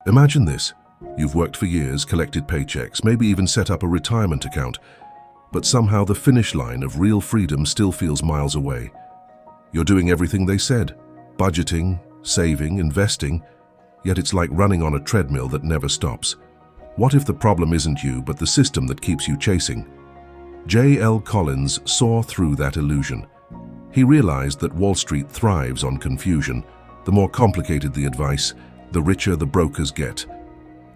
Imagine this. You've worked for years, collected paychecks, maybe even set up a retirement account, but somehow the finish line of real freedom still feels miles away. You're doing everything they said, budgeting, saving, investing, yet it's like running on a treadmill that never stops. What if the problem isn't you, but the system that keeps you chasing? J.L. Collins saw through that illusion. He realized that Wall Street thrives on confusion. The more complicated the advice, the richer the brokers get.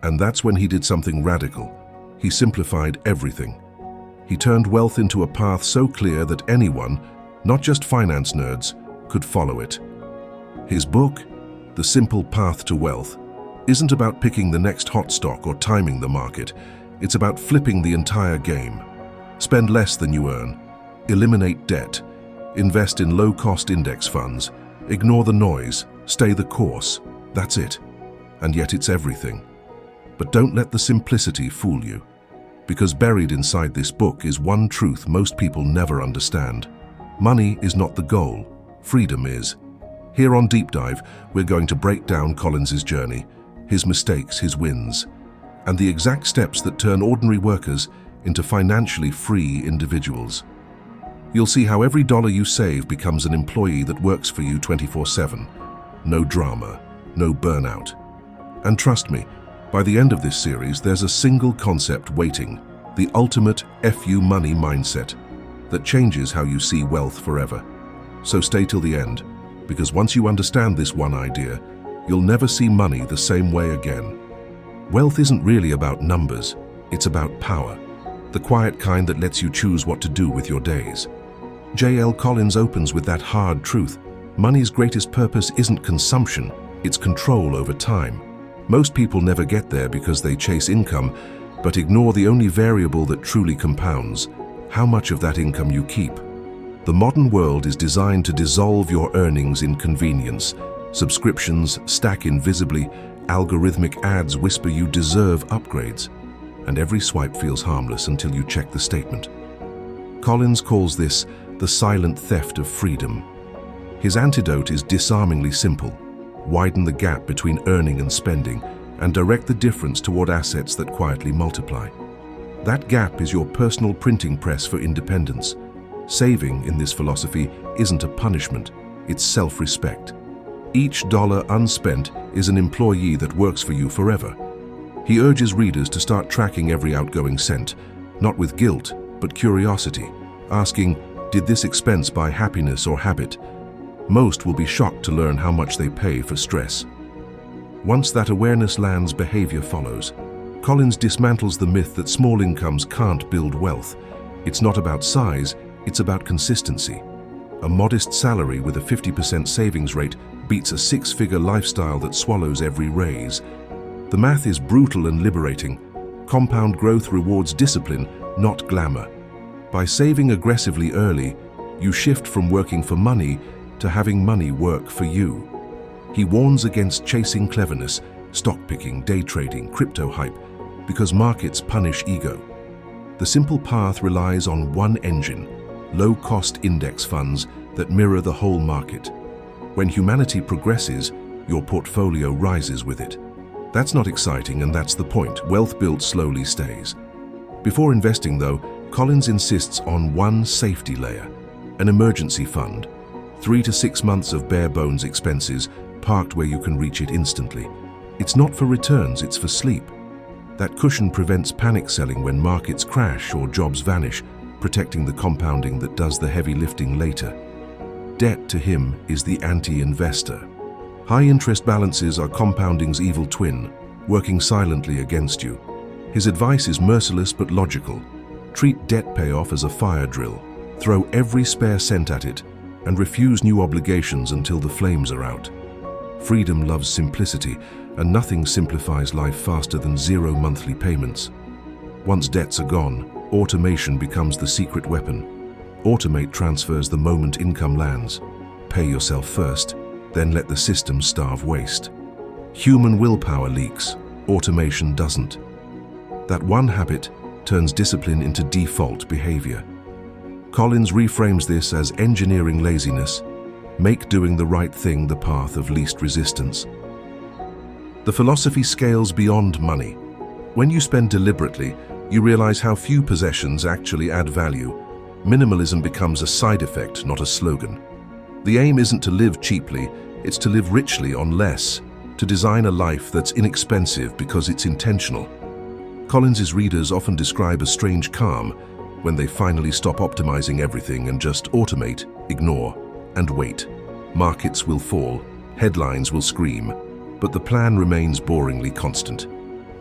And that's when he did something radical. He simplified everything. He turned wealth into a path so clear that anyone, not just finance nerds, could follow it. His book, The Simple Path to Wealth, isn't about picking the next hot stock or timing the market. It's about flipping the entire game. Spend less than you earn. Eliminate debt. Invest in low-cost index funds. Ignore the noise. Stay the course. That's it. And yet it's everything. But don't let the simplicity fool you. Because buried inside this book is one truth most people never understand. Money is not the goal. Freedom is. Here on Deep Dive, we're going to break down Collins's journey, his mistakes, his wins, and the exact steps that turn ordinary workers into financially free individuals. You'll see how every dollar you save becomes an employee that works for you 24/7. No drama, no burnout. And trust me, by the end of this series, there's a single concept waiting, the ultimate FU money mindset that changes how you see wealth forever. So stay till the end, because once you understand this one idea, you'll never see money the same way again. Wealth isn't really about numbers, it's about power, the quiet kind that lets you choose what to do with your days. J.L. Collins opens with that hard truth. Money's greatest purpose isn't consumption, it's control over time. Most people never get there because they chase income, but ignore the only variable that truly compounds: how much of that income you keep. The modern world is designed to dissolve your earnings in convenience. Subscriptions stack invisibly, algorithmic ads whisper you deserve upgrades, and every swipe feels harmless until you check the statement. Collins calls this the silent theft of freedom. His antidote is disarmingly simple: widen the gap between earning and spending, and direct the difference toward assets that quietly multiply. That gap is your personal printing press for independence. Saving, in this philosophy, isn't a punishment, it's self-respect. Each dollar unspent is an employee that works for you forever. He urges readers to start tracking every outgoing cent, not with guilt, but curiosity, asking, did this expense buy happiness or habit? Most will be shocked to learn how much they pay for stress. Once that awareness lands, behavior follows. Collins dismantles the myth that small incomes can't build wealth. It's not about size, it's about consistency. A modest salary with a 50% savings rate beats a six-figure lifestyle that swallows every raise. The math is brutal and liberating. Compound growth rewards discipline, not glamour. By saving aggressively early, you shift from working for money to having money work for you. He warns against chasing cleverness, stock picking, day trading, crypto hype, because markets punish ego. The simple path relies on one engine: low-cost index funds that mirror the whole market. When humanity progresses, your portfolio rises with it. That's not exciting, and that's the point. Wealth built slowly stays. Before investing, though, Collins insists on one safety layer: an emergency fund. 3 to 6 months of bare-bones expenses, parked where you can reach it instantly. It's not for returns, it's for sleep. That cushion prevents panic selling when markets crash or jobs vanish, protecting the compounding that does the heavy lifting later. Debt, to him, is the anti-investor. High-interest balances are compounding's evil twin, working silently against you. His advice is merciless but logical. Treat debt payoff as a fire drill. Throw every spare cent at it, and refuse new obligations until the flames are out. Freedom loves simplicity, and nothing simplifies life faster than 0 monthly payments. Once debts are gone, automation becomes the secret weapon. Automate transfers the moment income lands. Pay yourself first, then let the system starve waste. Human willpower leaks, automation doesn't. That one habit turns discipline into default behavior. Collins reframes this as engineering laziness. Make doing the right thing the path of least resistance. The philosophy scales beyond money. When you spend deliberately, you realize how few possessions actually add value. Minimalism becomes a side effect, not a slogan. The aim isn't to live cheaply, it's to live richly on less, to design a life that's inexpensive because it's intentional. Collins's readers often describe a strange calm when they finally stop optimizing everything and just automate, ignore, and wait. Markets will fall, headlines will scream, but the plan remains boringly constant.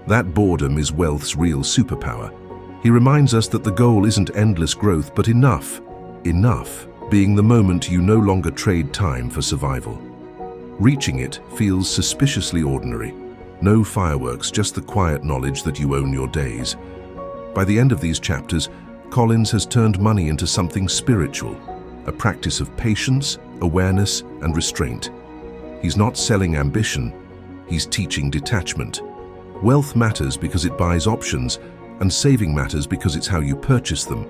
That boredom is wealth's real superpower. He reminds us that the goal isn't endless growth, but enough being the moment you no longer trade time for survival. Reaching it feels suspiciously ordinary. No fireworks, just the quiet knowledge that you own your days. By the end of these chapters, Collins has turned money into something spiritual, a practice of patience, awareness, and restraint. He's not selling ambition, he's teaching detachment. Wealth matters because it buys options, and saving matters because it's how you purchase them.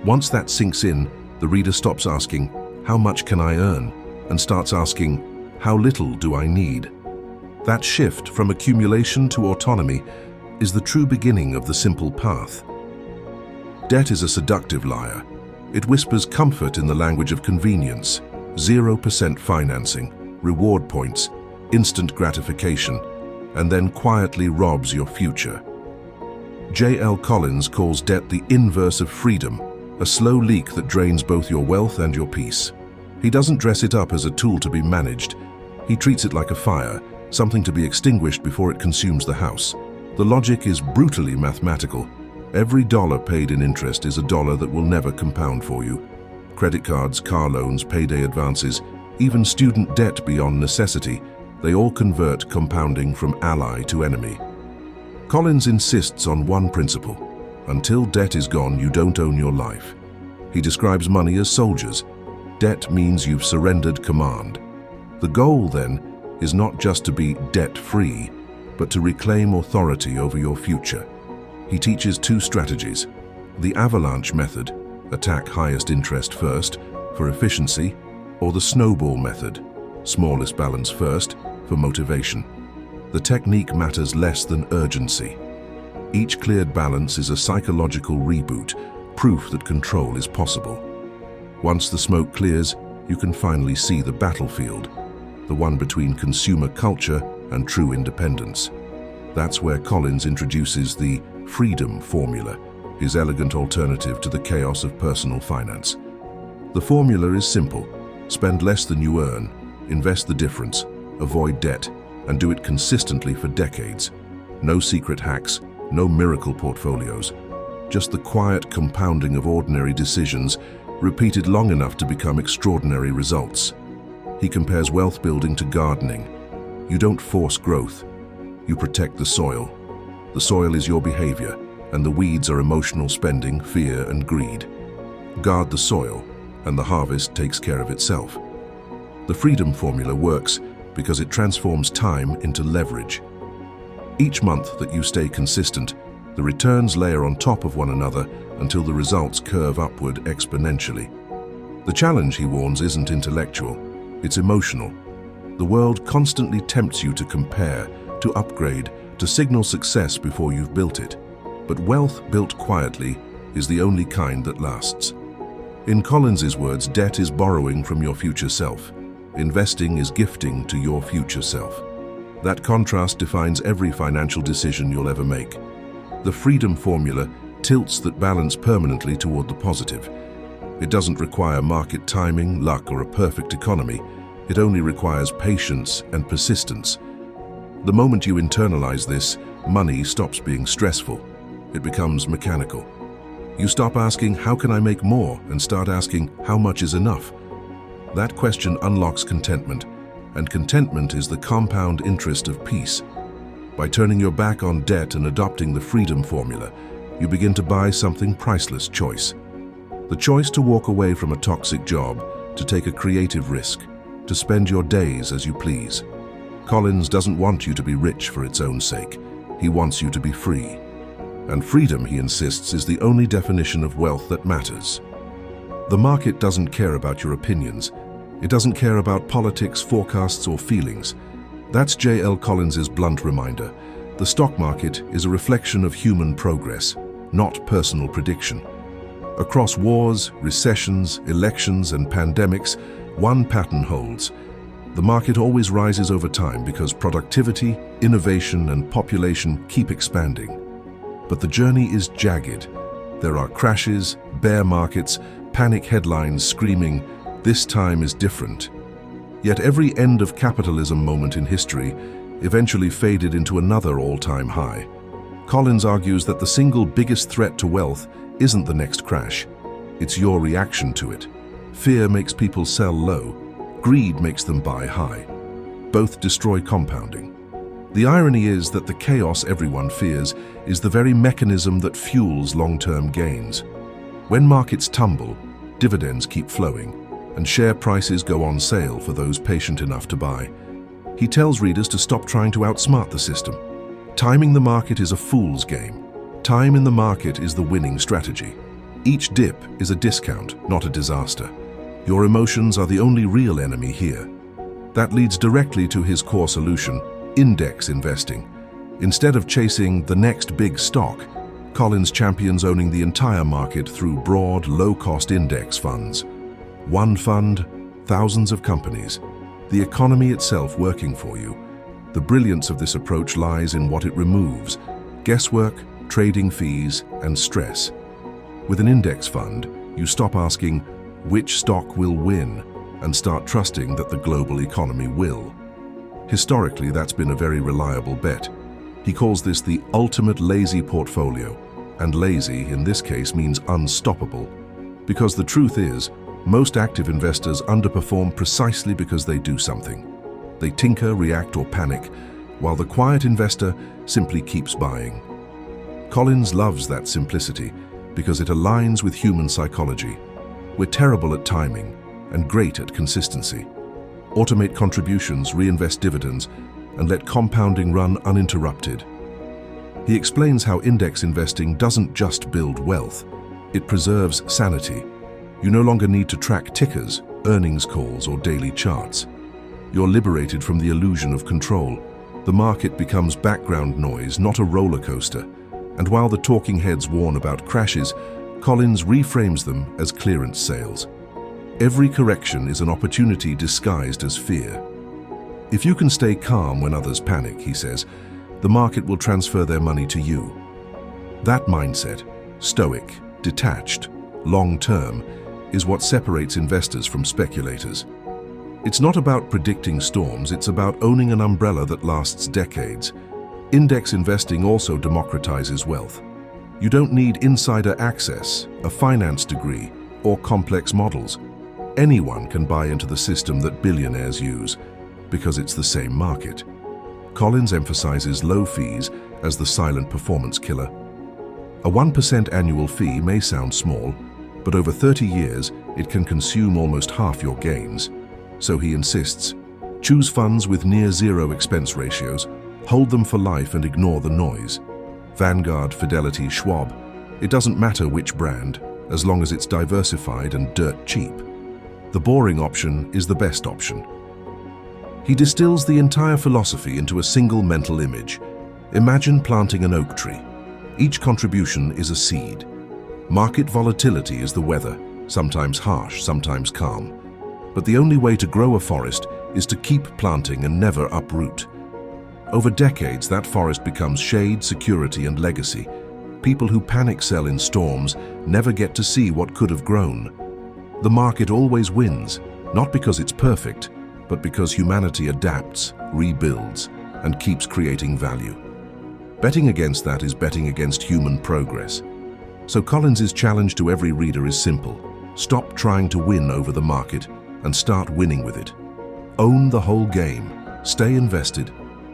Once that sinks in, the reader stops asking, "How much can I earn?" and starts asking, "How little do I need?" That shift from accumulation to autonomy is the true beginning of the simple path. Debt is a seductive liar. It whispers comfort in the language of convenience, 0% financing, reward points, instant gratification, and then quietly robs your future. J.L. Collins calls debt the inverse of freedom, a slow leak that drains both your wealth and your peace. He doesn't dress it up as a tool to be managed. He treats it like a fire, something to be extinguished before it consumes the house. The logic is brutally mathematical. Every dollar paid in interest is a dollar that will never compound for you. Credit cards, car loans, payday advances, even student debt beyond necessity, they all convert compounding from ally to enemy. Collins insists on one principle. Until debt is gone, you don't own your life. He describes money as soldiers. Debt means you've surrendered command. The goal, then, is not just to be debt-free, but to reclaim authority over your future. He teaches two strategies. The avalanche method, attack highest interest first, for efficiency, or the snowball method, smallest balance first, for motivation. The technique matters less than urgency. Each cleared balance is a psychological reboot, proof that control is possible. Once the smoke clears, you can finally see the battlefield, the one between consumer culture and true independence. That's where Collins introduces the freedom formula, his elegant alternative to the chaos of personal finance. The formula is simple. Spend less than you earn, invest the difference, avoid debt, and do it consistently for decades. No secret hacks, no miracle portfolios, just the quiet compounding of ordinary decisions repeated long enough to become extraordinary results. He compares wealth building to gardening. You don't force growth, you protect the soil. The soil is your behavior, and the weeds are emotional spending, fear, and greed. Guard the soil, and the harvest takes care of itself. The freedom formula works because it transforms time into leverage. Each month that you stay consistent, the returns layer on top of one another until the results curve upward exponentially. The challenge, he warns, isn't intellectual, it's emotional. The world constantly tempts you to compare, to upgrade, to signal success before you've built it. But wealth built quietly is the only kind that lasts. In Collins's words, debt is borrowing from your future self. Investing is gifting to your future self. That contrast defines every financial decision you'll ever make. The freedom formula tilts that balance permanently toward the positive. It doesn't require market timing, luck, or a perfect economy. It only requires patience and persistence. The moment you internalize this, money stops being stressful. It becomes mechanical. You stop asking, how can I make more, and start asking, how much is enough? That question unlocks contentment, and contentment is the compound interest of peace. By turning your back on debt and adopting the freedom formula, you begin to buy something priceless: choice. The choice to walk away from a toxic job, to take a creative risk, to spend your days as you please. Collins doesn't want you to be rich for its own sake. He wants you to be free. And freedom, he insists, is the only definition of wealth that matters. The market doesn't care about your opinions. It doesn't care about politics, forecasts, or feelings. That's J.L. Collins's blunt reminder. The stock market is a reflection of human progress, not personal prediction. Across wars, recessions, elections, and pandemics, one pattern holds. The market always rises over time because productivity, innovation, and population keep expanding. But the journey is jagged. There are crashes, bear markets, panic headlines screaming, "This time is different." Yet every end of capitalism moment in history eventually faded into another all-time high. Collins argues that the single biggest threat to wealth isn't the next crash. It's your reaction to it. Fear makes people sell low. Greed makes them buy high. Both destroy compounding. The irony is that the chaos everyone fears is the very mechanism that fuels long-term gains. When markets tumble, dividends keep flowing, and share prices go on sale for those patient enough to buy. He tells readers to stop trying to outsmart the system. Timing the market is a fool's game. Time in the market is the winning strategy. Each dip is a discount, not a disaster. Your emotions are the only real enemy here. That leads directly to his core solution, index investing. Instead of chasing the next big stock, Collins champions owning the entire market through broad, low-cost index funds. One fund, thousands of companies, the economy itself working for you. The brilliance of this approach lies in what it removes: guesswork, trading fees, and stress. With an index fund, you stop asking, which stock will win, and start trusting that the global economy will. Historically, that's been a very reliable bet. He calls this the ultimate lazy portfolio, and lazy in this case means unstoppable. Because the truth is, most active investors underperform precisely because they do something. They tinker, react, or panic, while the quiet investor simply keeps buying. Collins loves that simplicity because it aligns with human psychology. We're terrible at timing and great at consistency. Automate contributions, reinvest dividends, and let compounding run uninterrupted. He explains how index investing doesn't just build wealth, it preserves sanity. You no longer need to track tickers, earnings calls, or daily charts. You're liberated from the illusion of control. The market becomes background noise, not a roller coaster. And while the talking heads warn about crashes, Collins reframes them as clearance sales. Every correction is an opportunity disguised as fear. If you can stay calm when others panic, he says, the market will transfer their money to you. That mindset, stoic, detached, long-term, is what separates investors from speculators. It's not about predicting storms, it's about owning an umbrella that lasts decades. Index investing also democratizes wealth. You don't need insider access, a finance degree, or complex models. Anyone can buy into the system that billionaires use, because it's the same market. Collins emphasizes low fees as the silent performance killer. A 1% annual fee may sound small, but over 30 years, it can consume almost half your gains. So he insists, choose funds with near zero expense ratios, hold them for life and ignore the noise. Vanguard, Fidelity, Schwab, it doesn't matter which brand, as long as it's diversified and dirt cheap. The boring option is the best option. He distills the entire philosophy into a single mental image. Imagine planting an oak tree. Each contribution is a seed. Market volatility is the weather, sometimes harsh, sometimes calm. But the only way to grow a forest is to keep planting and never uproot. Over decades, that forest becomes shade, security, and legacy. People who panic sell in storms never get to see what could have grown. The market always wins, not because it's perfect, but because humanity adapts, rebuilds, and keeps creating value. Betting against that is betting against human progress. So Collins's challenge to every reader is simple. Stop trying to win over the market and start winning with it. Own the whole game, stay invested,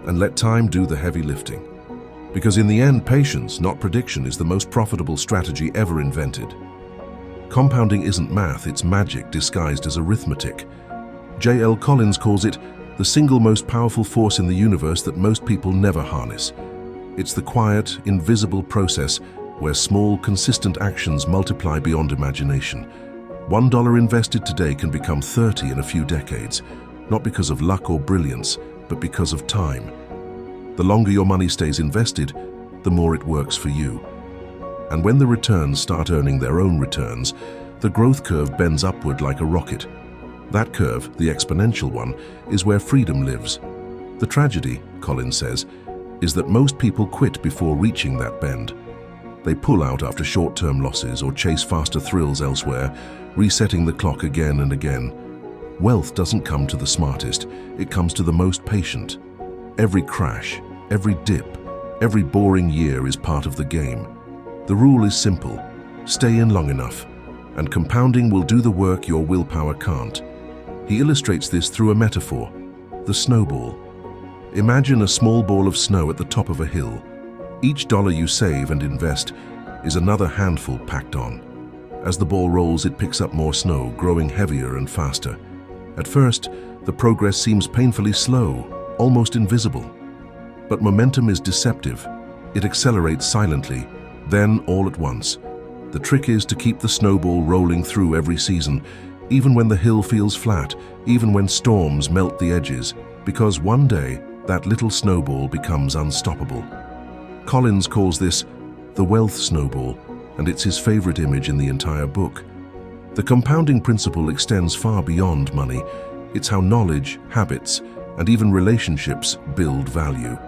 and let time do the heavy lifting. Because in the end, patience, not prediction, is the most profitable strategy ever invented. Compounding isn't math, it's magic disguised as arithmetic. J.L. Collins calls it the single most powerful force in the universe that most people never harness. It's the quiet, invisible process where small, consistent actions multiply beyond imagination. $1 invested today can become 30 in a few decades. not because of luck or brilliance, but because of time. The longer your money stays invested, the more it works for you. And when the returns start earning their own returns, the growth curve bends upward like a rocket. That curve, the exponential one, is where freedom lives. The tragedy, Collins says, is that most people quit before reaching that bend. They pull out after short-term losses or chase faster thrills elsewhere, resetting the clock again and again. Wealth doesn't come to the smartest, it comes to the most patient. Every crash, every dip, every boring year is part of the game. The rule is simple: stay in long enough, and compounding will do the work your willpower can't. He illustrates this through a metaphor: the snowball. Imagine a small ball of snow at the top of a hill. Each dollar you save and invest is another handful packed on. As the ball rolls, it picks up more snow, growing heavier and faster. At first, the progress seems painfully slow, almost invisible. But momentum is deceptive. It accelerates silently, then all at once. The trick is to keep the snowball rolling through every season, even when the hill feels flat, even when storms melt the edges, because one day, that little snowball becomes unstoppable. Collins calls this the wealth snowball, and it's his favorite image in the entire book. The compounding principle extends far beyond money. It's how knowledge, habits, and even relationships build value.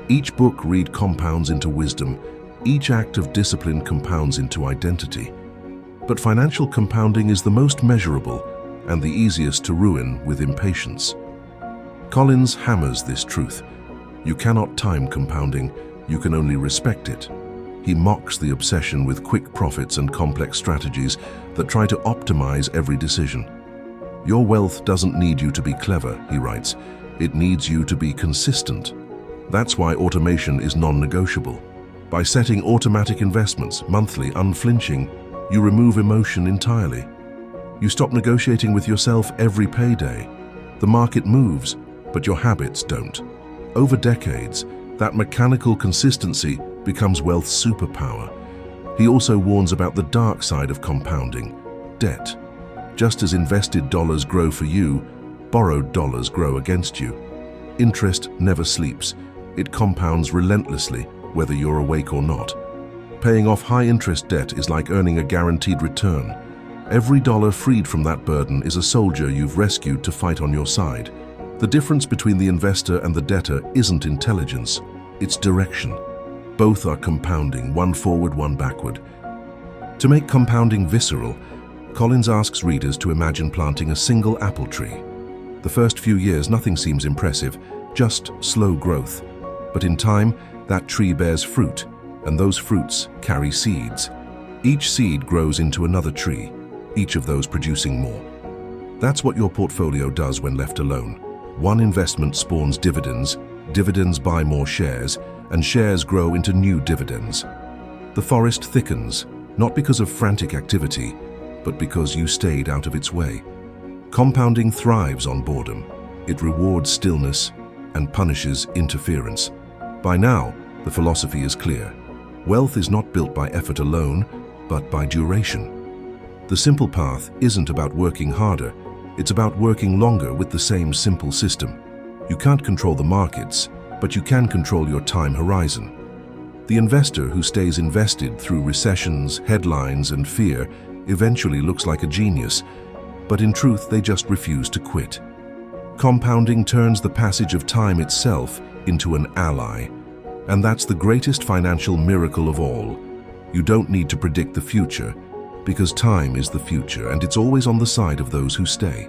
Each book read compounds into wisdom. Each act of discipline compounds into identity. But financial compounding is the most measurable and the easiest to ruin with impatience. Collins hammers this truth. You cannot time compounding, you can only respect it. He mocks the obsession with quick profits and complex strategies that try to optimize every decision. Your wealth doesn't need you to be clever, he writes. It needs you to be consistent. That's why automation is non-negotiable. By setting automatic investments, monthly, unflinching, you remove emotion entirely. You stop negotiating with yourself every payday. The market moves, but your habits don't. Over decades, that mechanical consistency becomes wealth's superpower. He also warns about the dark side of compounding: debt. Just as invested dollars grow for you, borrowed dollars grow against you. Interest never sleeps. It compounds relentlessly, whether you're awake or not. Paying off high-interest debt is like earning a guaranteed return. Every dollar freed from that burden is a soldier you've rescued to fight on your side. The difference between the investor and the debtor isn't intelligence, it's direction. Both are compounding, one forward, one backward. To make compounding visceral, Collins asks readers to imagine planting a single apple tree. The first few years, nothing seems impressive, just slow growth. But in time, that tree bears fruit, and those fruits carry seeds. Each seed grows into another tree, each of those producing more. That's what your portfolio does when left alone. One investment spawns dividends, dividends buy more shares, and shares grow into new dividends. The forest thickens, not because of frantic activity, but because you stayed out of its way. Compounding thrives on boredom. It rewards stillness and punishes interference. By now, the philosophy is clear. Wealth is not built by effort alone, but by duration. The simple path isn't about working harder, it's about working longer with the same simple system. You can't control the markets, but you can control your time horizon. The investor who stays invested through recessions, headlines, and fear eventually looks like a genius, but in truth they just refuse to quit. Compounding turns the passage of time itself into an ally, and that's the greatest financial miracle of all. You don't need to predict the future, because time is the future, and it's always on the side of those who stay.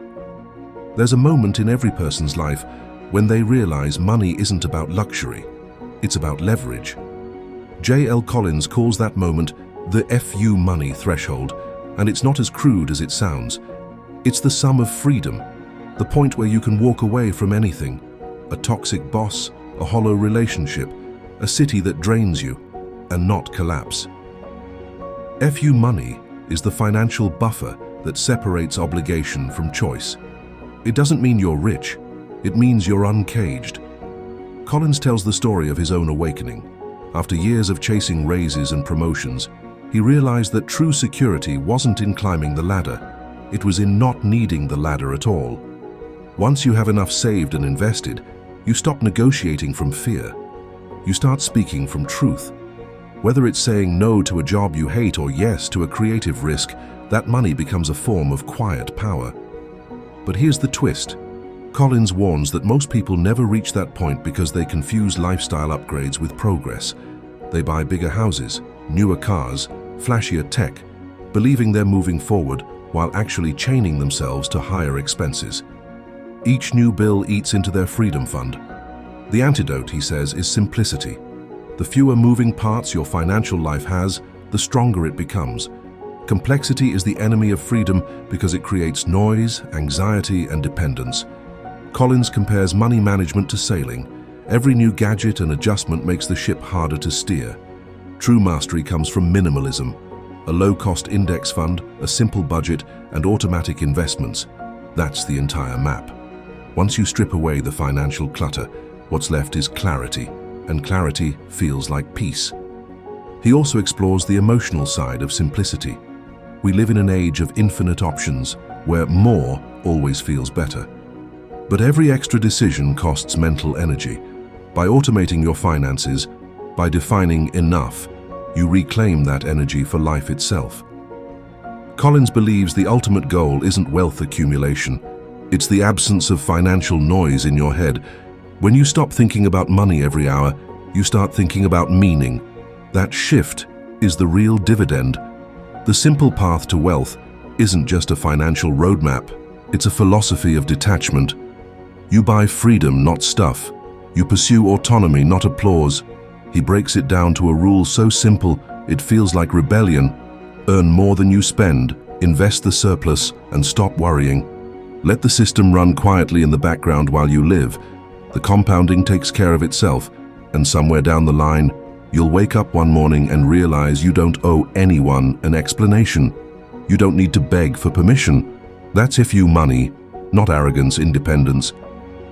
There's a moment in every person's life when they realize money isn't about luxury, it's about leverage. J.L. Collins calls that moment the FU money threshold, and it's not as crude as it sounds. It's the sum of freedom, the point where you can walk away from anything: a toxic boss, a hollow relationship, a city that drains you, and not collapse. FU money is the financial buffer that separates obligation from choice. It doesn't mean you're rich, it means you're uncaged. Collins tells the story of his own awakening. After years of chasing raises and promotions, he realized that true security wasn't in climbing the ladder, it was in not needing the ladder at all. Once you have enough saved and invested, you stop negotiating from fear. You start speaking from truth. Whether it's saying no to a job you hate or yes to a creative risk, that money becomes a form of quiet power. But here's the twist. Collins warns that most people never reach that point because they confuse lifestyle upgrades with progress. They buy bigger houses, newer cars, flashier tech, believing they're moving forward while actually chaining themselves to higher expenses. Each new bill eats into their freedom fund. The antidote, he says, is simplicity. The fewer moving parts your financial life has, the stronger it becomes. Complexity is the enemy of freedom because it creates noise, anxiety, and dependence. Collins compares money management to sailing. Every new gadget and adjustment makes the ship harder to steer. True mastery comes from minimalism. A low-cost index fund, a simple budget, and automatic investments. That's the entire map. Once you strip away the financial clutter, what's left is clarity, and clarity feels like peace. He also explores the emotional side of simplicity. We live in an age of infinite options, where more always feels better. But every extra decision costs mental energy. By automating your finances, by defining enough, you reclaim that energy for life itself. Collins believes the ultimate goal isn't wealth accumulation. It's the absence of financial noise in your head. When you stop thinking about money every hour, you start thinking about meaning. That shift is the real dividend. The simple path to wealth isn't just a financial roadmap. It's a philosophy of detachment. You buy freedom, not stuff. You pursue autonomy, not applause. He breaks it down to a rule so simple, it feels like rebellion. Earn more than you spend, invest the surplus, and stop worrying. Let the system run quietly in the background while you live. The compounding takes care of itself, and somewhere down the line, you'll wake up one morning and realize you don't owe anyone an explanation. You don't need to beg for permission. That's if you money, not arrogance, independence.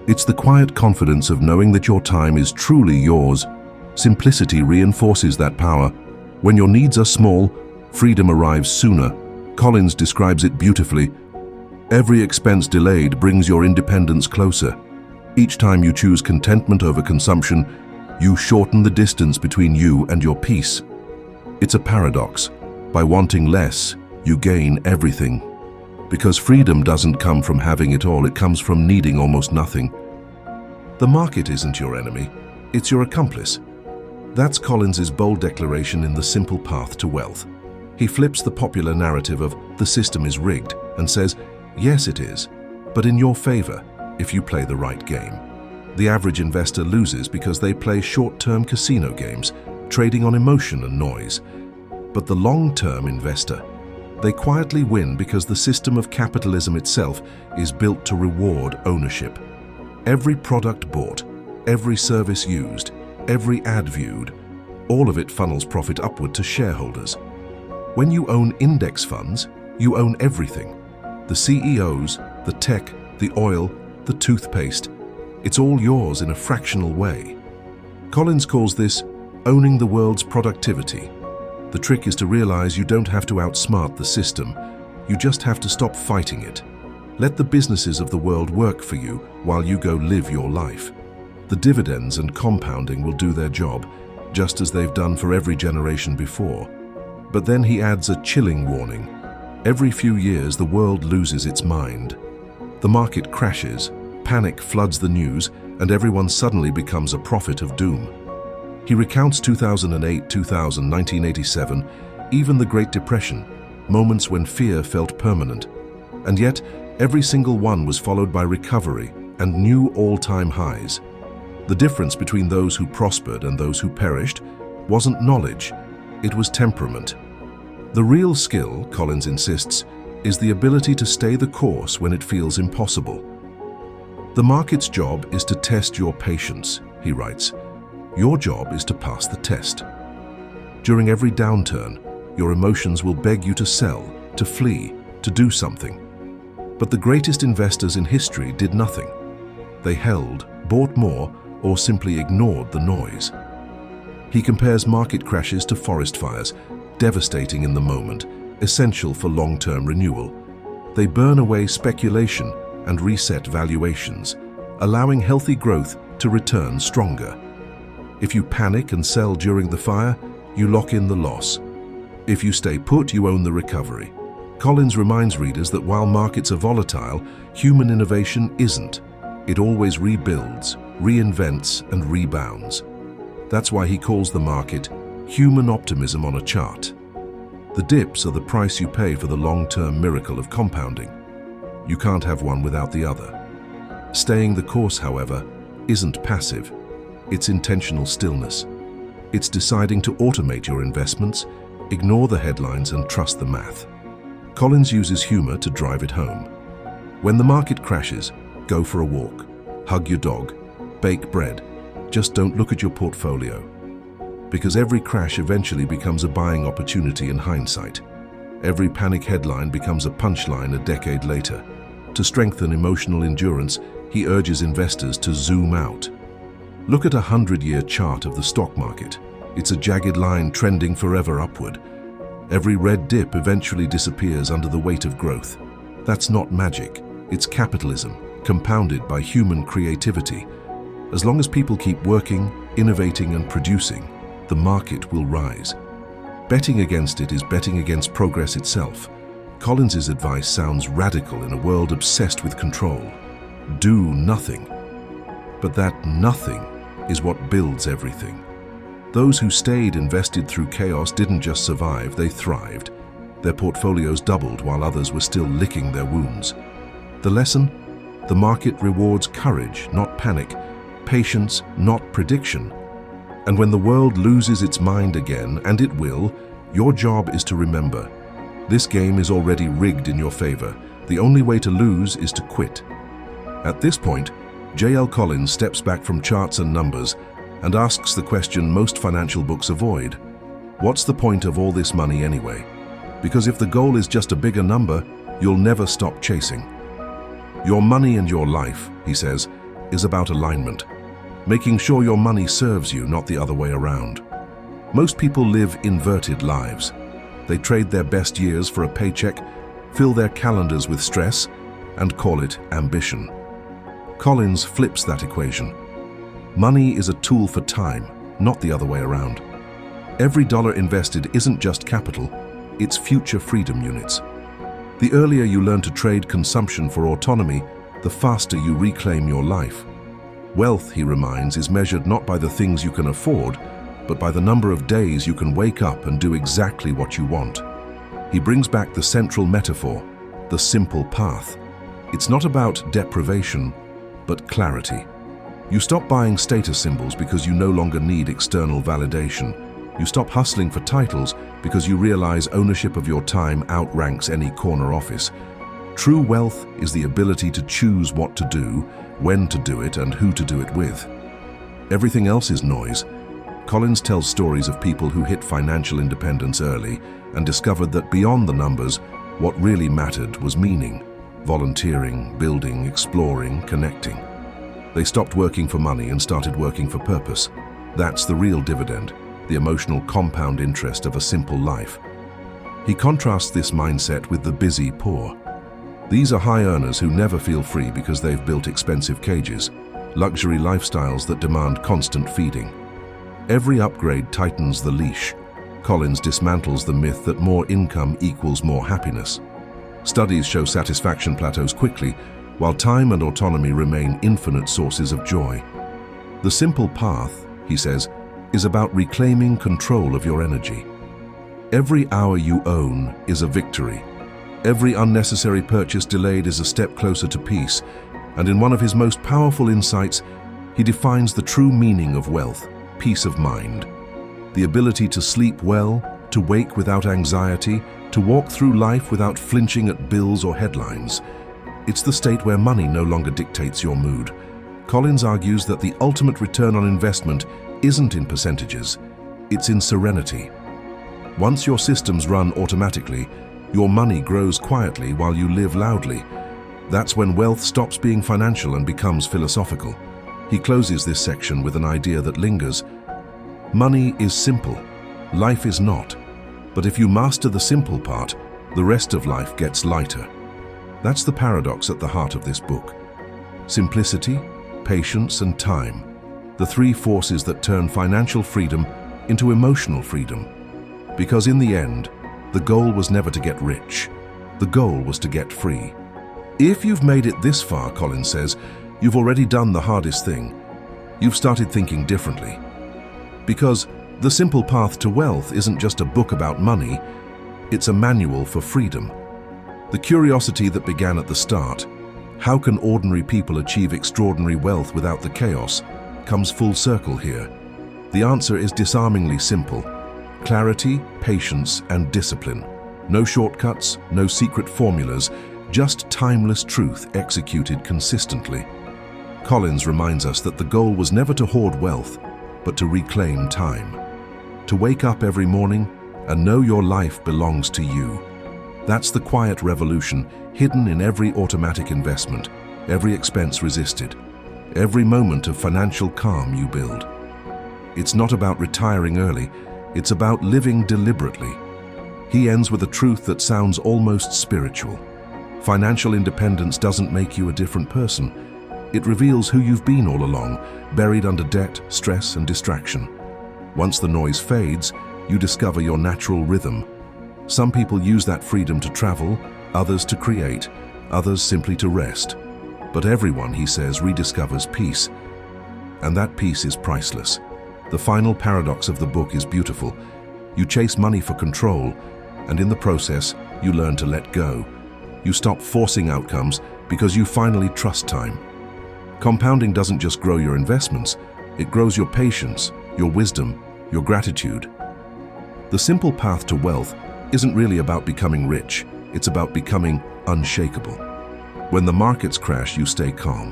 It's the quiet confidence of knowing that your time is truly yours. Simplicity reinforces that power. When your needs are small, freedom arrives sooner. Collins describes it beautifully. Every expense delayed brings your independence closer. Each time you choose contentment over consumption, you shorten the distance between you and your peace. It's a paradox. By wanting less, you gain everything. Because freedom doesn't come from having it all, it comes from needing almost nothing. The market isn't your enemy, it's your accomplice. That's Collins's bold declaration in The Simple Path to Wealth. He flips the popular narrative of the system is rigged and says, yes it is, but in your favor if you play the right game. The average investor loses because they play short-term casino games, trading on emotion and noise. But the long-term investor, they quietly win because the system of capitalism itself is built to reward ownership. Every product bought, every service used, every ad viewed, all of it funnels profit upward to shareholders. When you own index funds, you own everything. The CEOs, the tech, the oil, the toothpaste. It's all yours in a fractional way. Collins calls this owning the world's productivity. The trick is to realize you don't have to outsmart the system. You just have to stop fighting it. Let the businesses of the world work for you while you go live your life. The dividends and compounding will do their job, just as they've done for every generation before. But then he adds a chilling warning. Every few years, the world loses its mind. The market crashes, panic floods the news, and everyone suddenly becomes a prophet of doom. He recounts 2008, 2000, 1987, even the Great Depression, moments when fear felt permanent. And yet, every single one was followed by recovery and new all-time highs. The difference between those who prospered and those who perished wasn't knowledge, it was temperament. The real skill, Collins insists, is the ability to stay the course when it feels impossible. The market's job is to test your patience, he writes. Your job is to pass the test. During every downturn, your emotions will beg you to sell, to flee, to do something. But the greatest investors in history did nothing. They held, bought more, or simply ignored the noise. He compares market crashes to forest fires, devastating in the moment, essential for long-term renewal. They burn away speculation, and reset valuations, allowing healthy growth to return stronger. If you panic and sell during the fire, you lock in the loss. If you stay put, you own the recovery. Collins reminds readers that while markets are volatile, human innovation isn't. It always rebuilds, reinvents, and rebounds. That's why he calls the market human optimism on a chart. The dips are the price you pay for the long-term miracle of compounding. You can't have one without the other. Staying the course, however, isn't passive. It's intentional stillness. It's deciding to automate your investments, ignore the headlines, and trust the math. Collins uses humor to drive it home. When the market crashes, go for a walk, hug your dog, bake bread. Just don't look at your portfolio. Because every crash eventually becomes a buying opportunity in hindsight. Every panic headline becomes a punchline a decade later. To strengthen emotional endurance, he urges investors to zoom out. Look at a 100-year chart of the stock market. It's a jagged line trending forever upward. Every red dip eventually disappears under the weight of growth. That's not magic. It's capitalism, compounded by human creativity. As long as people keep working, innovating, and producing, the market will rise. Betting against it is betting against progress itself. Collins's advice sounds radical in a world obsessed with control. Do nothing. But that nothing is what builds everything. Those who stayed invested through chaos didn't just survive, they thrived. Their portfolios doubled while others were still licking their wounds. The lesson? The market rewards courage, not panic, patience, not prediction. And when the world loses its mind again, and it will, your job is to remember. This game is already rigged in your favor. The only way to lose is to quit. At this point, J.L. Collins steps back from charts and numbers and asks the question most financial books avoid. What's the point of all this money anyway? Because if the goal is just a bigger number, you'll never stop chasing. Your money and your life, he says, is about alignment. Making sure your money serves you, not the other way around. Most people live inverted lives. They trade their best years for a paycheck, fill their calendars with stress, and call it ambition. Collins flips that equation. Money is a tool for time, not the other way around. Every dollar invested isn't just capital, it's future freedom units. The earlier you learn to trade consumption for autonomy, the faster you reclaim your life. Wealth, he reminds, is measured not by the things you can afford, but by the number of days you can wake up and do exactly what you want. He brings back the central metaphor, the simple path. It's not about deprivation, but clarity. You stop buying status symbols because you no longer need external validation. You stop hustling for titles because you realize ownership of your time outranks any corner office. True wealth is the ability to choose what to do, when to do it, and who to do it with. Everything else is noise. Collins tells stories of people who hit financial independence early and discovered that beyond the numbers, what really mattered was meaning. Volunteering, building, exploring, connecting. They stopped working for money and started working for purpose. That's the real dividend, the emotional compound interest of a simple life. He contrasts this mindset with the busy poor. These are high earners who never feel free because they've built expensive cages, luxury lifestyles that demand constant feeding. Every upgrade tightens the leash. Collins dismantles the myth that more income equals more happiness. Studies show satisfaction plateaus quickly, while time and autonomy remain infinite sources of joy. The simple path, he says, is about reclaiming control of your energy. Every hour you own is a victory. Every unnecessary purchase delayed is a step closer to peace. And in one of his most powerful insights, he defines the true meaning of wealth, peace of mind. The ability to sleep well, to wake without anxiety, to walk through life without flinching at bills or headlines. It's the state where money no longer dictates your mood. Collins argues that the ultimate return on investment isn't in percentages, it's in serenity. Once your systems run automatically, your money grows quietly while you live loudly. That's when wealth stops being financial and becomes philosophical. He closes this section with an idea that lingers. Money is simple, life is not. But if you master the simple part, the rest of life gets lighter. That's the paradox at the heart of this book. Simplicity, patience, and time, the three forces that turn financial freedom into emotional freedom. Because in the end, the goal was never to get rich. The goal was to get free. If you've made it this far, Colin says, you've already done the hardest thing. You've started thinking differently. Because The Simple Path to Wealth isn't just a book about money, it's a manual for freedom. The curiosity that began at the start, how can ordinary people achieve extraordinary wealth without the chaos, comes full circle here. The answer is disarmingly simple: clarity, patience, and discipline. No shortcuts, no secret formulas, just timeless truth executed consistently. Collins reminds us that the goal was never to hoard wealth, but to reclaim time. To wake up every morning and know your life belongs to you. That's the quiet revolution hidden in every automatic investment, every expense resisted, every moment of financial calm you build. It's not about retiring early, it's about living deliberately. He ends with a truth that sounds almost spiritual. Financial independence doesn't make you a different person. It reveals who you've been all along, buried under debt, stress, and distraction. Once the noise fades, you discover your natural rhythm. Some people use that freedom to travel, others to create, others simply to rest. But everyone, he says, rediscovers peace. And that peace is priceless. The final paradox of the book is beautiful. You chase money for control, and in the process, you learn to let go. You stop forcing outcomes because you finally trust time. Compounding doesn't just grow your investments, it grows your patience, your wisdom, your gratitude. The Simple Path to Wealth isn't really about becoming rich, it's about becoming unshakable. When the markets crash, you stay calm.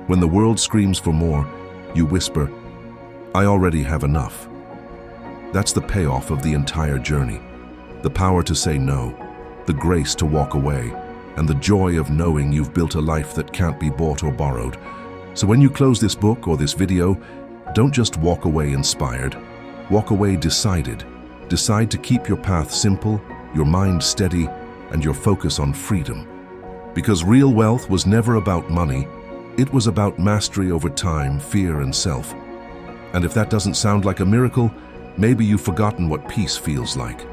When the world screams for more, you whisper, "I already have enough." That's the payoff of the entire journey. The power to say no, the grace to walk away, and the joy of knowing you've built a life that can't be bought or borrowed. So when you close this book or this video, don't just walk away inspired. Walk away decided. Decide to keep your path simple, your mind steady, and your focus on freedom. Because real wealth was never about money, it was about mastery over time, fear, and self. And if that doesn't sound like a miracle, maybe you've forgotten what peace feels like.